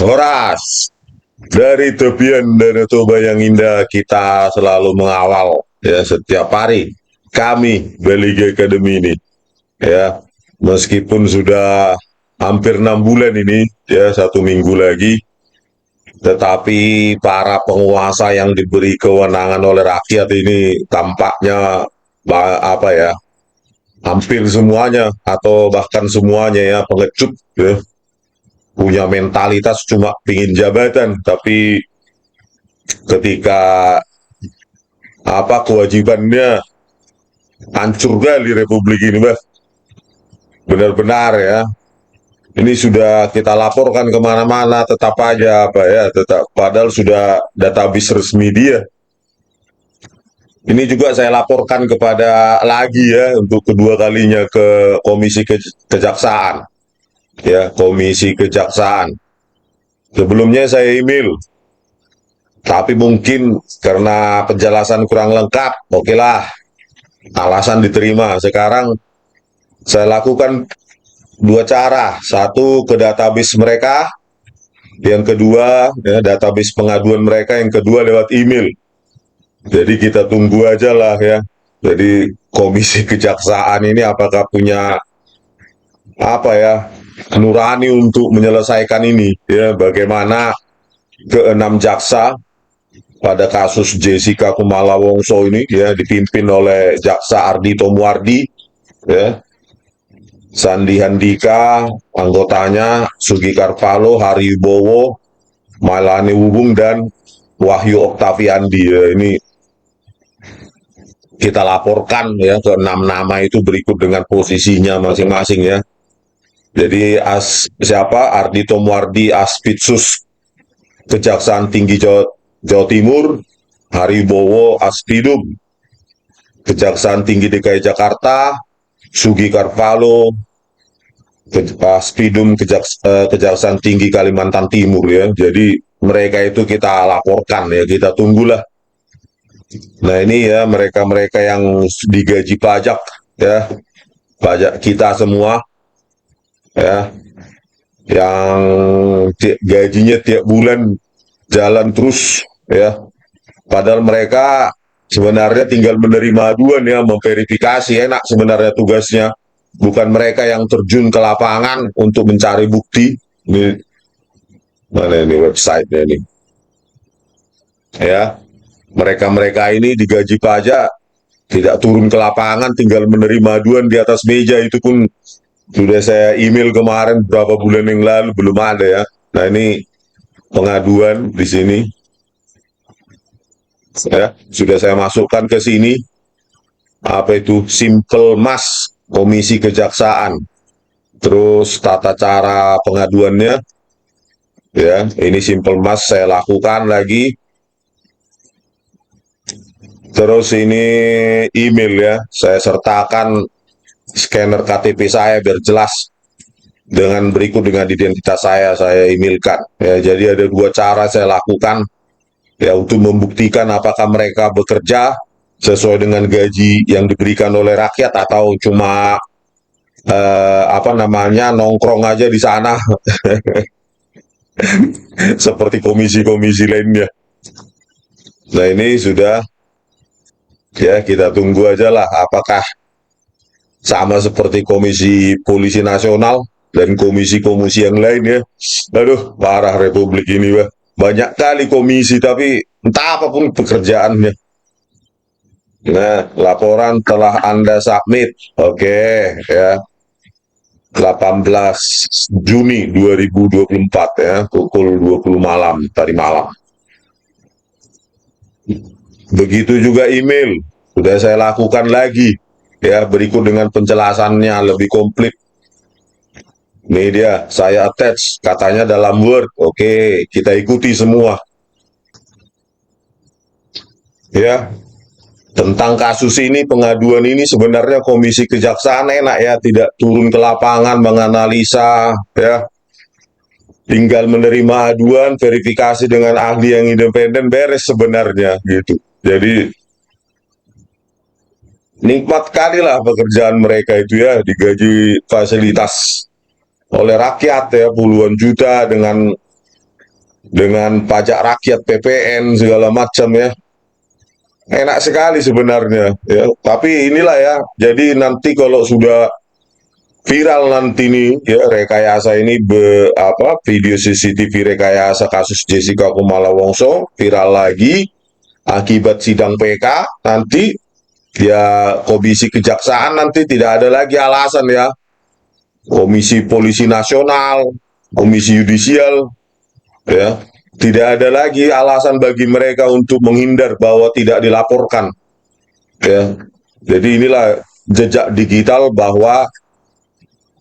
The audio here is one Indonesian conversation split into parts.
Horas, dari tepian Danau Toba yang indah kita selalu mengawal ya setiap hari kami Baliga Academy ini ya, meskipun sudah hampir 6 bulan ini ya, 1 minggu lagi, tetapi para penguasa yang diberi kewenangan oleh rakyat ini tampaknya apa ya, hampir semuanya atau bahkan semuanya ya pengecut ya, punya mentalitas cuma pingin jabatan, tapi ketika apa kewajibannya hancur kali Republik ini, bah. Benar-benar ya. Ini sudah kita laporkan kemana-mana, tetap aja apa ya, tetap padahal sudah database resmi dia. Ini juga saya laporkan kepada lagi ya untuk kedua kalinya ke Komisi Kejaksaan, ya Komisi Kejaksaan. Sebelumnya saya email, tapi mungkin karena penjelasan kurang lengkap, oke lah, alasan diterima. Sekarang saya lakukan dua cara. Satu, ke database mereka. Yang kedua, ya, database pengaduan mereka. Yang kedua, lewat email. Jadi kita tunggu aja lah ya. Jadi Komisi Kejaksaan ini apakah punya apa ya, nurani untuk menyelesaikan ini ya, bagaimana keenam jaksa pada kasus Jessica Kumala Wongso ini ya, dipimpin oleh Jaksa Ardhito Muardi ya, Sandi Handika, anggotanya Sugi Karpalo, Hari Wibowo, Mailani Wubung, dan Wahyu Oktaviandi. Ya, ini kita laporkan ya ke 6 nama itu berikut dengan posisinya masing-masing ya. Jadi siapa? Ardhito Muardi, Aspitsus Kejaksaan Tinggi Jawa Timur, Hari Wibowo, Aspidum Kejaksaan Tinggi DKI Jakarta, Sugi Karpalo, Spidum Kejaksaan Tinggi Kalimantan Timur ya. Jadi mereka itu kita laporkan ya, kita tunggulah. Nah ini ya, mereka-mereka yang digaji pajak ya, pajak kita semua ya, yang gajinya tiap bulan jalan terus ya. Padahal mereka sebenarnya tinggal menerima aduan ya, memverifikasi, enak sebenarnya tugasnya. Bukan mereka yang terjun ke lapangan untuk mencari bukti. Ini mana ini websitenya ini? Ya, mereka-mereka ini digaji pajak, tidak turun ke lapangan, tinggal menerima aduan di atas meja. Itu pun sudah saya email kemarin beberapa bulan yang lalu, belum ada ya. Nah ini pengaduan di sini. Ya, sudah saya masukkan ke sini. Apa itu? Simple Mas Komisi Kejaksaan. Terus tata cara pengaduannya, ya ini Simple Mas saya lakukan lagi. Terus ini email ya, saya sertakan scanner KTP saya biar jelas dengan berikut dengan identitas saya emailkan ya. Jadi ada dua cara saya lakukan ya untuk membuktikan apakah mereka bekerja sesuai dengan gaji yang diberikan oleh rakyat atau cuma apa namanya, nongkrong aja di sana seperti komisi-komisi lainnya. Nah ini sudah ya, kita tunggu aja lah apakah sama seperti Komisi Polisi Nasional dan komisi-komisi yang lain ya. Aduh, parah Republik ini, bah. Banyak kali komisi tapi entah apapun pekerjaannya. Nah, laporan telah Anda submit. Oke, ya. 18 Juni 2024 ya, pukul 20 malam, tadi malam. Begitu juga email, sudah saya lakukan lagi ya, berikut dengan penjelasannya lebih komplit. Ini dia, saya attach, katanya dalam Word. Oke, kita ikuti semua ya. Tentang kasus ini, pengaduan ini, sebenarnya Komisi Kejaksaan enak ya, tidak turun ke lapangan menganalisa ya, tinggal menerima aduan, verifikasi dengan ahli yang independen, beres sebenarnya gitu. Jadi nikmat kali lah pekerjaan mereka itu ya, digaji fasilitas oleh rakyat ya, puluhan juta dengan dengan pajak rakyat, PPN segala macam ya. Enak sekali sebenarnya ya. Tapi inilah ya. Jadi nanti kalau sudah viral nanti nih ya rekayasa ini video CCTV rekayasa kasus Jessica Kumala Wongso viral lagi akibat sidang PK nanti ya Komisi Kejaksaan nanti tidak ada lagi alasan ya, Komisi Polisi Nasional, Komisi Yudisial ya, tidak ada lagi alasan bagi mereka untuk menghindar bahwa tidak dilaporkan ya. Jadi inilah jejak digital bahwa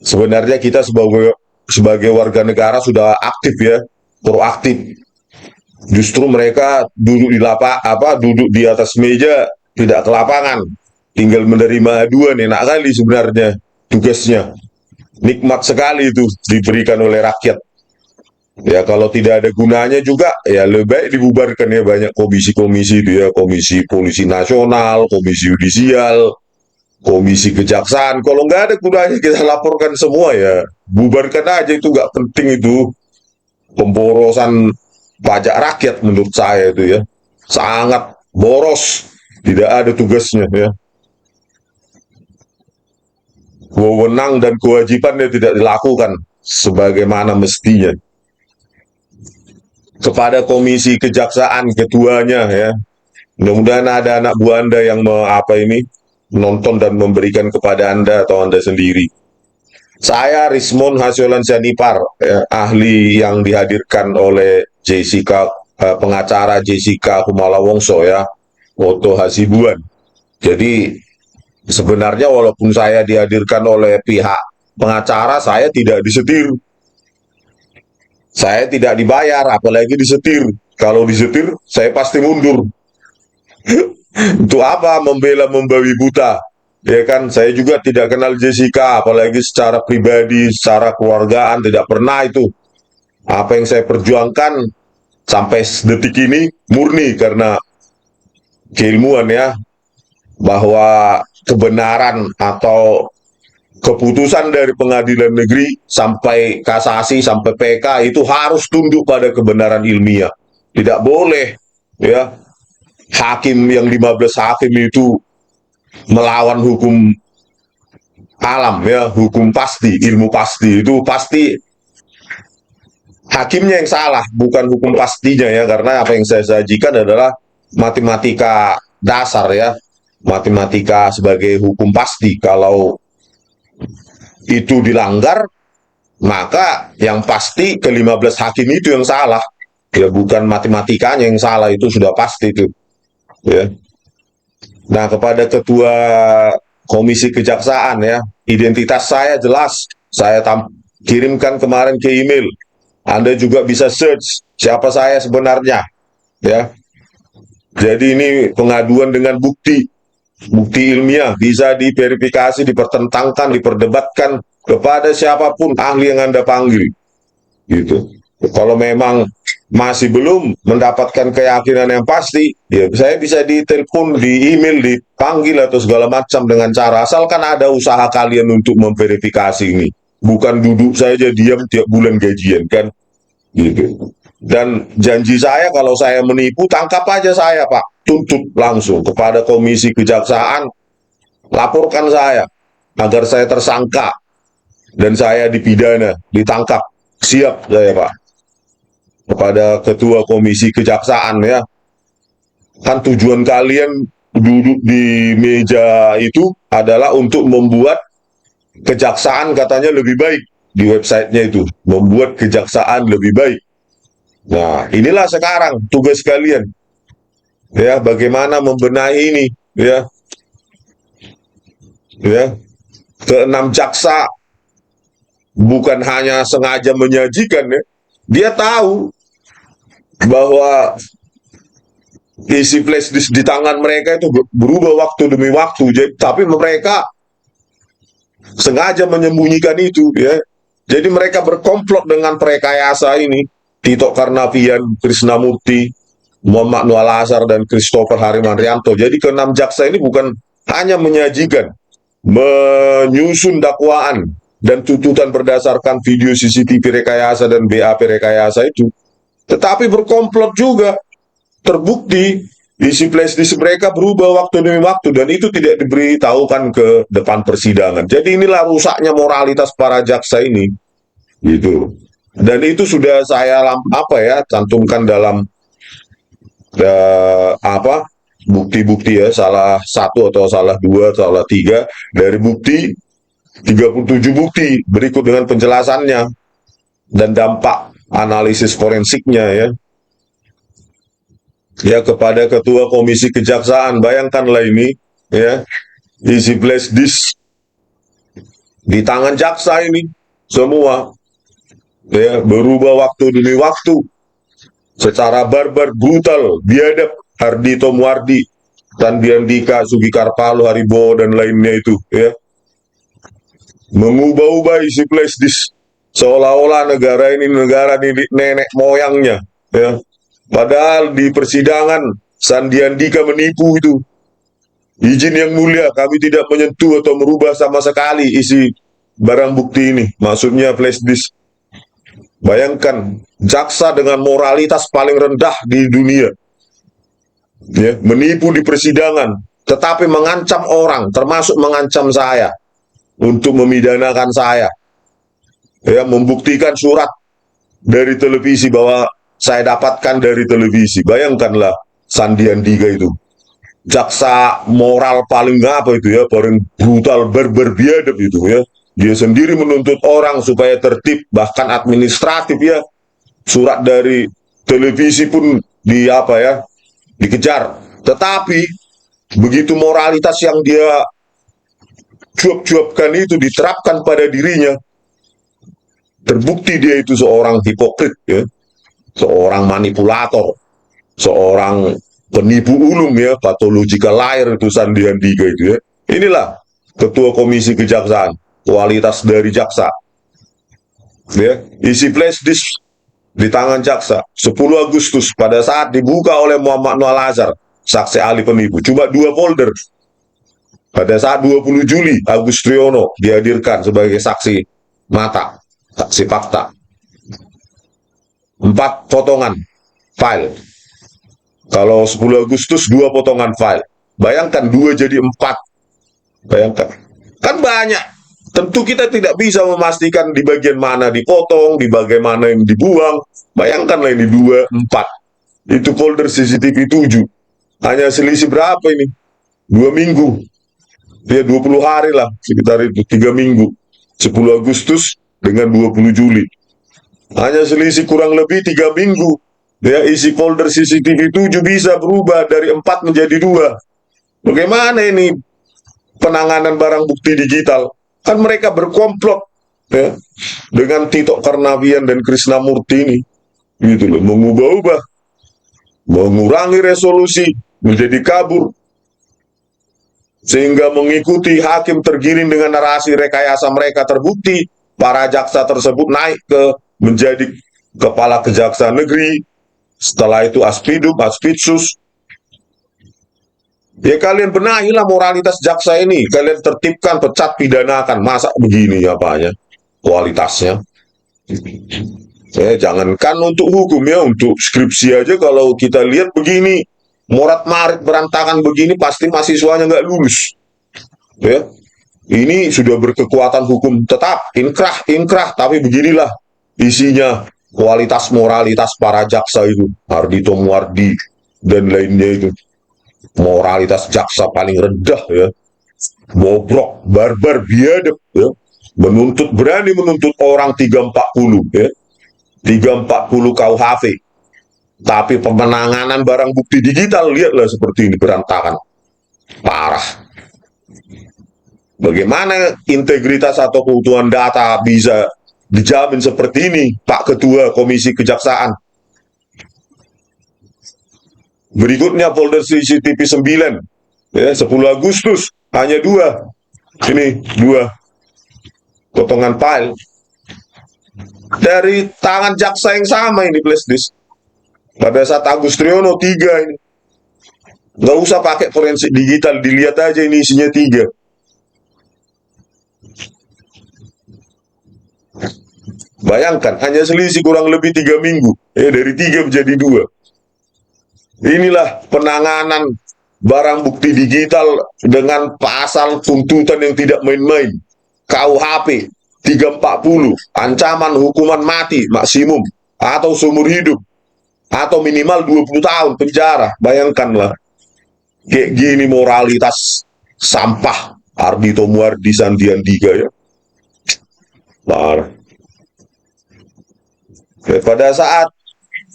sebenarnya kita sebagai warga negara sudah aktif ya, proaktif. Justru mereka duduk duduk di atas meja, tidak ke lapangan, tinggal menerima aduan. Enak kali sebenarnya tugasnya, nikmat sekali itu diberikan oleh rakyat. Ya kalau tidak ada gunanya juga ya lebih baik dibubarkan ya, banyak komisi-komisi itu ya, Komisi Polisi Nasional, Komisi Yudisial, Komisi Kejaksaan. Kalau nggak ada gunanya kita laporkan semua ya, bubarkan aja, itu nggak penting, itu pemborosan pajak rakyat menurut saya itu ya, sangat boros, tidak ada tugasnya ya, wewenang dan kewajibannya tidak dilakukan sebagaimana mestinya. Kepada Komisi Kejaksaan ketuanya ya, mudah-mudahan ada anak buah Anda yang menonton dan memberikan kepada Anda atau Anda sendiri. Saya Rismon Hasyolan Sianipar ya, ahli yang dihadirkan oleh pengacara Jessica Kumala Wongso ya, Oto Hasibuan. Jadi sebenarnya walaupun saya dihadirkan oleh pihak pengacara, saya tidak disetir, saya tidak dibayar, apalagi disetir. Kalau disetir, saya pasti mundur. Untuk apa membela membabi buta? Ya kan, saya juga tidak kenal Jessica, apalagi secara pribadi, secara keluargaan, tidak pernah itu. Apa yang saya perjuangkan sampai detik ini murni karena keilmuan ya, bahwa kebenaran atau keputusan dari pengadilan negeri sampai kasasi sampai PK itu harus tunduk pada kebenaran ilmiah. Tidak boleh ya hakim yang 15 hakim itu melawan hukum alam ya, hukum pasti, ilmu pasti. Itu pasti hakimnya yang salah, bukan hukum pastinya ya, karena apa yang saya sajikan adalah matematika dasar ya, matematika sebagai hukum pasti. Kalau itu dilanggar, maka yang pasti ke-15 hakim itu yang salah ya, bukan matematikanya yang salah, itu sudah pasti itu ya. Nah, kepada ketua Komisi Kejaksaan ya, identitas saya jelas, saya kirimkan kemarin ke email, Anda juga bisa search siapa saya sebenarnya ya. Jadi ini pengaduan dengan bukti ilmiah, bisa diverifikasi, dipertentangkan, diperdebatkan kepada siapapun ahli yang Anda panggil. Gitu. Kalau memang masih belum mendapatkan keyakinan yang pasti, ya saya bisa ditelepon, di email, dipanggil atau segala macam dengan cara, asalkan ada usaha kalian untuk memverifikasi ini. Bukan duduk saja diam tiap bulan gajian kan. Gitu. Dan janji saya kalau saya menipu, tangkap aja saya Pak, tuntut langsung kepada Komisi Kejaksaan, laporkan saya agar saya tersangka dan saya dipidana, ditangkap, siap saya Pak. Kepada Ketua Komisi Kejaksaan ya, kan tujuan kalian duduk di meja itu adalah untuk membuat kejaksaan katanya lebih baik, di websitenya itu, membuat kejaksaan lebih baik. Nah, inilah sekarang tugas kalian ya, bagaimana membenahi ini ya. Ya, keenam jaksa bukan hanya sengaja menyajikan ya, dia tahu bahwa isi flash disk di tangan mereka itu berubah waktu demi waktu, tapi mereka sengaja menyembunyikan itu ya. Jadi mereka berkomplot dengan perekayasa ini, Tito Karnavian, Krisnamurti, Muhammad Nual Azhar, dan Christopher Harimanrianto. Jadi keenam jaksa ini bukan hanya menyajikan, menyusun dakwaan dan tuntutan berdasarkan video CCTV rekayasa dan BAP rekayasa itu, Tetapi berkomplot juga, terbukti isi flash disk mereka berubah waktu demi waktu dan itu tidak diberitahukan ke depan persidangan. Jadi inilah rusaknya moralitas para jaksa ini, gitu. Dan itu sudah saya cantumkan dalam bukti-bukti ya, salah satu atau salah dua, salah tiga dari bukti 37 bukti berikut dengan penjelasannya dan dampak analisis forensiknya ya. Ya, kepada Ketua Komisi Kejaksaan, bayangkanlah ini ya, isi flash disk di tangan jaksa ini semua ya, berubah waktu demi waktu secara barbar, brutal, biadab. Ardhito Muardi, Sandi Andika, Sugikarpalo, Haribo dan lainnya itu ya, mengubah-ubah isi flash disk seolah-olah negara ini negara nenek moyangnya ya. Padahal di persidangan Sandi Andika menipu itu. Izin yang mulia, kami tidak menyentuh atau merubah sama sekali isi barang bukti ini. Maksudnya flash disk. Bayangkan, jaksa dengan moralitas paling rendah di dunia, ya, menipu di persidangan, tetapi mengancam orang, termasuk mengancam saya, untuk memidanakan saya. Ya, membuktikan surat dari televisi bahwa saya dapatkan dari televisi. Bayangkanlah Sandi Andika itu. Jaksa moral paling apa itu ya, paling brutal, berbiadab itu ya. Dia sendiri menuntut orang supaya tertib, bahkan administratif ya. Surat dari televisi pun dikejar. Tetapi begitu moralitas yang dia cuap-cuapkan itu diterapkan pada dirinya, terbukti dia itu seorang hipokrit ya, seorang manipulator, seorang penipu ulung ya, patological liar itu Sandi Andika itu ya. Inilah Ketua Komisi Kejaksaan, kualitas dari jaksa. Ya, isi flash disk di tangan jaksa 10 Agustus pada saat dibuka oleh Muhammad Noah Lazar, saksi ahli penipu. Coba 2 folder. Pada saat 20 Juli, Agus Triyono dihadirkan sebagai saksi mata, saksi fakta. 4 potongan file. Kalau 10 Agustus 2 potongan file. Bayangkan 2 jadi 4. Bayangkan. Kan banyak. Tentu kita tidak bisa memastikan di bagian mana dipotong, di bagian mana yang dibuang. Bayangkanlah ini 2, 4. Itu folder CCTV 7. Hanya selisih berapa ini? 2 minggu. Ya 20 hari lah, sekitar itu, 3 minggu. 10 Agustus dengan 20 Juli. Hanya selisih kurang lebih 3 minggu. Ya, isi folder CCTV 7 bisa berubah dari 4 menjadi 2. Bagaimana ini penanganan barang bukti digital? Kan mereka berkomplot ya, dengan Tito Karnavian dan Krisnamurti ini. Gitu loh, mengubah-ubah, mengurangi resolusi, menjadi kabur. Sehingga mengikuti hakim tergiring dengan narasi rekayasa mereka terbukti. Para jaksa tersebut naik ke menjadi kepala kejaksaan negeri. Setelah itu aspidum, aspidsus. Ya kalian benahilah moralitas jaksa ini. Kalian tertibkan, pecat, pidanakan. Masa begini apanya? Kualitasnya. Jangankan untuk hukum ya, untuk skripsi aja kalau kita lihat begini, morat-marit berantakan begini, pasti mahasiswanya nggak lulus. Ya, ini sudah berkekuatan hukum tetap, inkrah, tapi beginilah isinya, kualitas moralitas para jaksa itu, Ardhito Muardi dan lainnya itu. Moralitas jaksa paling rendah ya, bobrok, barbar, biadab ya, berani menuntut orang 340 ya, 340 KUHP. Tapi pemenanganan barang bukti digital, lihatlah seperti ini, berantakan, parah. Bagaimana integritas atau keutuhan data bisa dijamin seperti ini, Pak Ketua Komisi Kejaksaan? Berikutnya folder CCTV 9 ya, 10 Agustus hanya 2. Ini 2 potongan file dari tangan jaksa yang sama ini, flash disk. Pada saat Agus Triyono 3 ini. Nggak usah pakai forensik digital, dilihat aja ini isinya 3. Bayangkan, hanya selisih kurang lebih 3 minggu. Dari 3 menjadi 2. Inilah penanganan barang bukti digital dengan pasal tuntutan yang tidak main-main. KUHP 340, ancaman hukuman mati maksimum atau seumur hidup atau minimal 20 tahun penjara. Bayangkanlah, kayak gini moralitas sampah Ardhito Muardi Sandiandika ya. Parah. Pada saat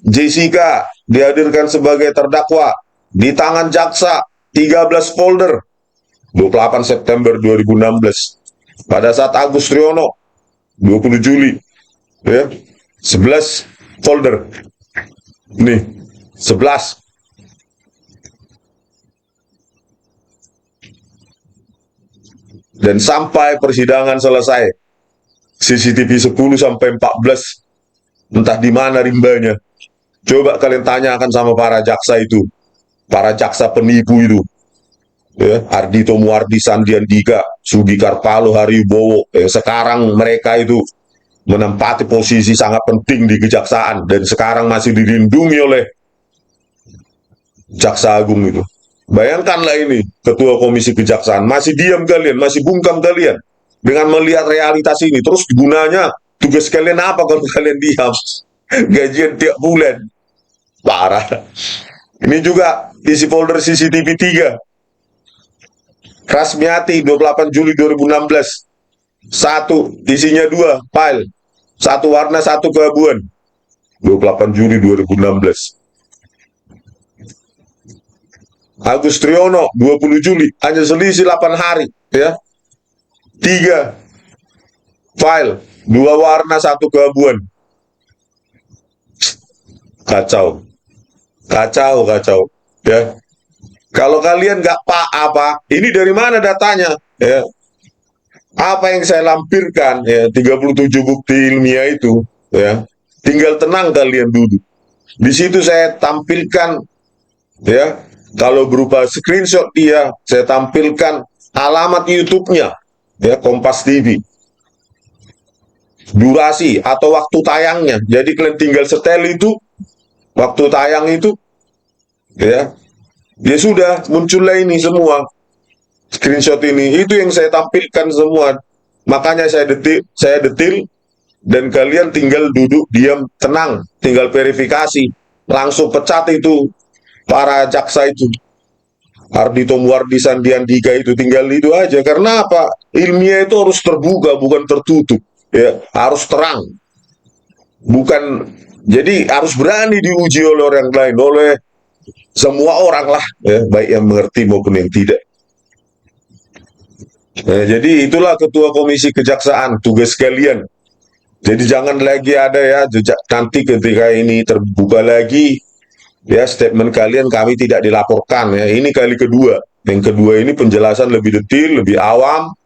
Jessica dihadirkan sebagai terdakwa di tangan jaksa 13 folder 28 September 2016. Pada saat Agus Triono 20 Juli ya 11 folder. Nih, 11. Dan sampai persidangan selesai, CCTV 10 sampai 14, entah di mana rimbanya. Coba kalian tanyakan sama para jaksa itu, para jaksa penipu itu. Ya, Ardhito Muardi Sandiandika, Sugi Karpalo Haribowo, sekarang mereka itu menempati posisi sangat penting di kejaksaan dan sekarang masih dilindungi oleh Jaksa Agung itu. Bayangkanlah ini, Ketua Komisi Kejaksaan, masih diam kalian, masih bungkam kalian dengan melihat realitas ini. Terus gunanya, tugas kalian apa kalau kalian diam? Gajian tiap bulan. Parah. Ini juga isi folder CCTV 3. Rasmiati 28 Juli 2016. Satu, isinya 2 file. Satu warna, satu keabuan. 28 Juli 2016. Agus Triono 20 Juli, hanya selisih 8 hari ya. 3 file, 2 warna, 1 keabuan. Kacau. Kacau, kacau ya. Kalau kalian nggak apa, ini dari mana datanya ya? Apa yang saya lampirkan ya, 37 bukti ilmiah itu ya. Tinggal tenang kalian duduk. Di situ saya tampilkan ya, kalau berupa screenshot dia, saya tampilkan alamat YouTube-nya, ya, Kompas TV. Durasi atau waktu tayangnya. Jadi kalian tinggal setel itu, waktu tayang itu, ya, ya sudah, muncullah ini semua. Screenshot ini, itu yang saya tampilkan semua. Makanya saya detil, dan kalian tinggal duduk, diam, tenang, tinggal verifikasi. Langsung pecat itu para jaksa itu, Ardhito Muardi Sandiandika itu, tinggal itu aja. Karena apa? Ilmiah itu harus terbuka, bukan tertutup ya, harus terang, bukan, jadi harus berani diuji oleh orang lain, oleh semua orang lah ya, baik yang mengerti maupun yang tidak. Jadi itulah Ketua Komisi Kejaksaan, tugas kalian. Jadi jangan lagi ada ya, nanti ketika ini terbuka lagi ya, statement kalian kami tidak dilaporkan ya. Ini kali kedua. Yang kedua ini penjelasan lebih detail, lebih awam,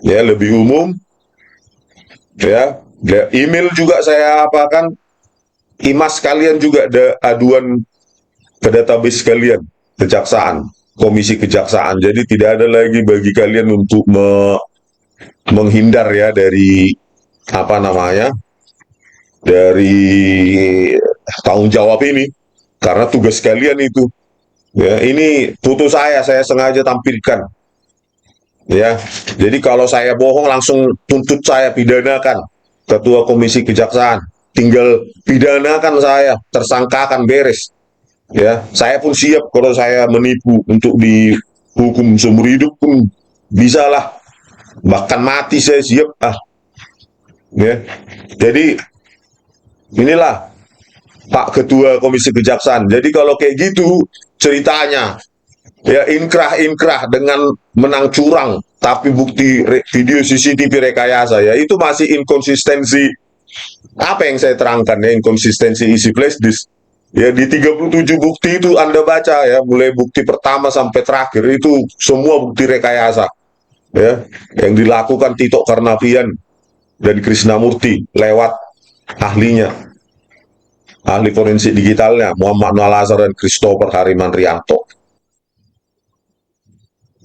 ya, lebih umum. Ya, email juga saya apakan, IMAS kalian juga ada aduan ke database kalian, kejaksaan, komisi kejaksaan. Jadi tidak ada lagi bagi kalian untuk menghindar ya dari apa namanya, dari tanggung jawab ini. Karena tugas kalian itu ya, ini foto saya sengaja tampilkan ya. Jadi kalau saya bohong langsung tuntut saya, pidanakan. Ketua Komisi Kejaksaan, tinggal pidanakan saya, tersangkakan, beres ya. Saya pun siap kalau saya menipu untuk dihukum seumur hidup pun bisa lah, bahkan mati saya siap ya. Jadi inilah Pak Ketua Komisi Kejaksaan. Jadi kalau kayak gitu ceritanya, ya, inkrah dengan menang curang, tapi bukti video CCTV rekayasa, ya itu masih inkonsistensi. Apa yang saya terangkan ya, inkonsistensi isi flash disk. Ya di 37 bukti itu Anda baca ya, mulai bukti pertama sampai terakhir itu semua bukti rekayasa. Ya, yang dilakukan Tito Karnavian dan Krisnamurti lewat ahlinya, ahli forensik digitalnya Muhammad Nalazar dan Christopher Harimanrianto.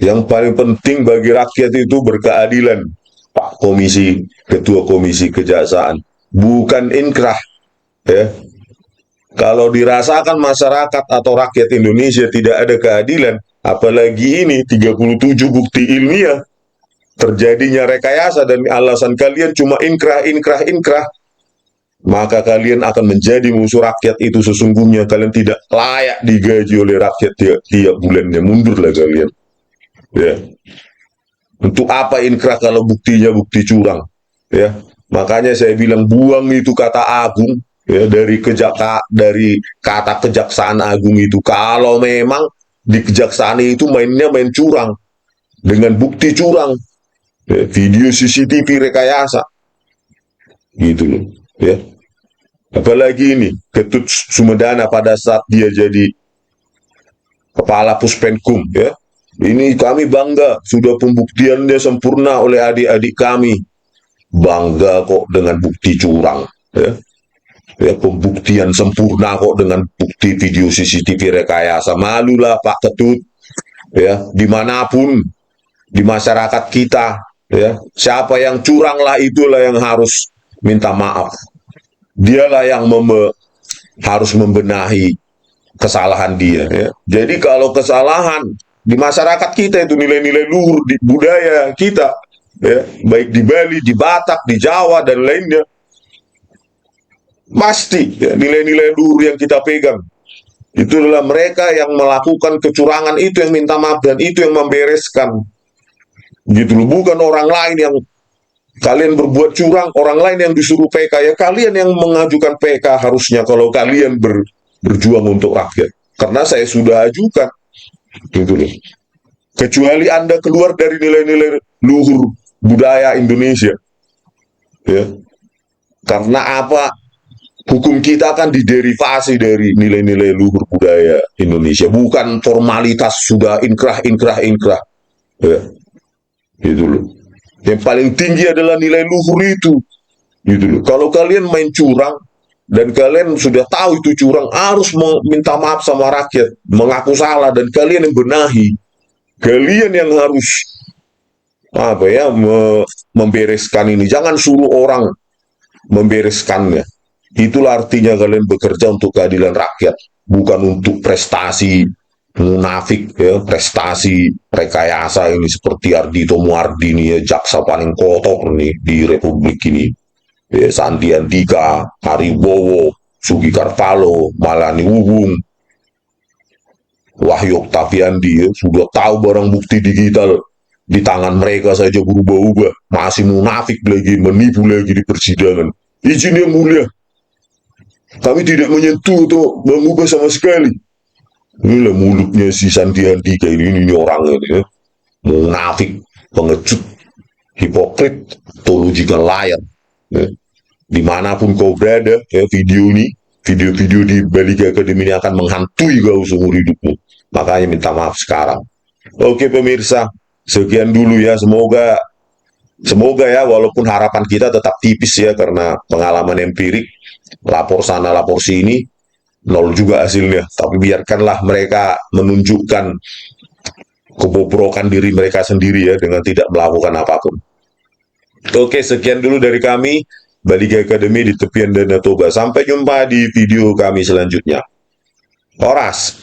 Yang paling penting bagi rakyat itu berkeadilan, Pak Ketua Komisi Kejaksaan. bukan inkrah. Ya. Kalau dirasakan masyarakat atau rakyat Indonesia tidak ada keadilan, apalagi ini 37 bukti ilmiah terjadinya rekayasa dan alasan kalian cuma inkrah, inkrah, inkrah, maka kalian akan menjadi musuh rakyat itu sesungguhnya. Kalian tidak layak digaji oleh rakyat tiap bulannya. Mundurlah kalian. Ya. Untuk apa inkrah kalau buktinya bukti curang? Ya. Makanya saya bilang buang itu kata agung ya dari kata kejaksaan agung itu. Kalau memang di kejaksaan itu mainnya main curang dengan bukti curang, ya, video CCTV rekayasa gitu loh, ya. Apalagi ini Ketut Sumedana pada saat dia jadi kepala Puspenkum, ya. Ini kami bangga sudah pembuktiannya sempurna oleh adik-adik kami. Bangga kok dengan bukti curang, ya. Ya, pembuktian sempurna kok dengan bukti video CCTV rekayasa. Malulah Pak Ketut, ya, dimanapun di masyarakat kita, ya, siapa yang curang lah itulah yang harus minta maaf. Dialah yang harus membenahi kesalahan dia. Ya. Jadi kalau kesalahan di masyarakat kita itu nilai-nilai luhur di budaya kita, ya, baik di Bali, di Batak, di Jawa dan lainnya, pasti ya, nilai-nilai luhur yang kita pegang. Itu adalah mereka yang melakukan kecurangan itu yang minta maaf dan itu yang membereskan. Gitu loh, bukan orang lain yang kalian berbuat curang, orang lain yang disuruh PK. Ya kalian yang mengajukan PK harusnya kalau kalian berjuang untuk rakyat. Karena saya sudah ajukan, gitu loh. Kecuali Anda keluar dari nilai-nilai luhur budaya Indonesia, ya. Karena apa? Hukum kita kan diderivasi dari nilai-nilai luhur budaya Indonesia, bukan formalitas sudah inkrah, inkrah, inkrah, ya. Gitu loh. Yang paling tinggi adalah nilai luhur itu, gitu loh. Kalau kalian main curang dan kalian sudah tahu itu curang, harus minta maaf sama rakyat, mengaku salah dan kalian yang benahi. Kalian yang harus apa ya membereskan ini. Jangan suruh orang membereskannya. Itulah artinya kalian bekerja untuk keadilan rakyat, bukan untuk prestasi munafik ya, prestasi rekayasa ini seperti Ardhito Muardi ini ya, jaksa paling kotor nih di Republik ini. Ya, Sandi Andika, Haribowo, Sugi Karvalo, Malani Wubung, Wahyu Oktaviandi ya, sudah tahu barang bukti digital di tangan mereka saja berubah-ubah, masih munafik lagi, menipu lagi di persidangan. Izin yang mulia, kami tidak menyentuh atau mengubah sama sekali. Inilah mulutnya si Sandi Andika ini orang ini ya, munafik, pengecut, hipokrit, theological liar. Ya. Dimanapun kau berada, ya, video-video di Balik Academy ini akan menghantui kau seumur hidupmu. Makanya minta maaf sekarang. Oke pemirsa, sekian dulu ya. Semoga ya, walaupun harapan kita tetap tipis ya karena pengalaman empirik, lapor sana lapor sini, nol juga hasilnya. Tapi biarkanlah mereka menunjukkan kebobrokan diri mereka sendiri ya dengan tidak melakukan apapun. Oke, sekian dulu dari kami. Balik Academy di tepian Danau Toba. Sampai jumpa di video kami selanjutnya. Horas.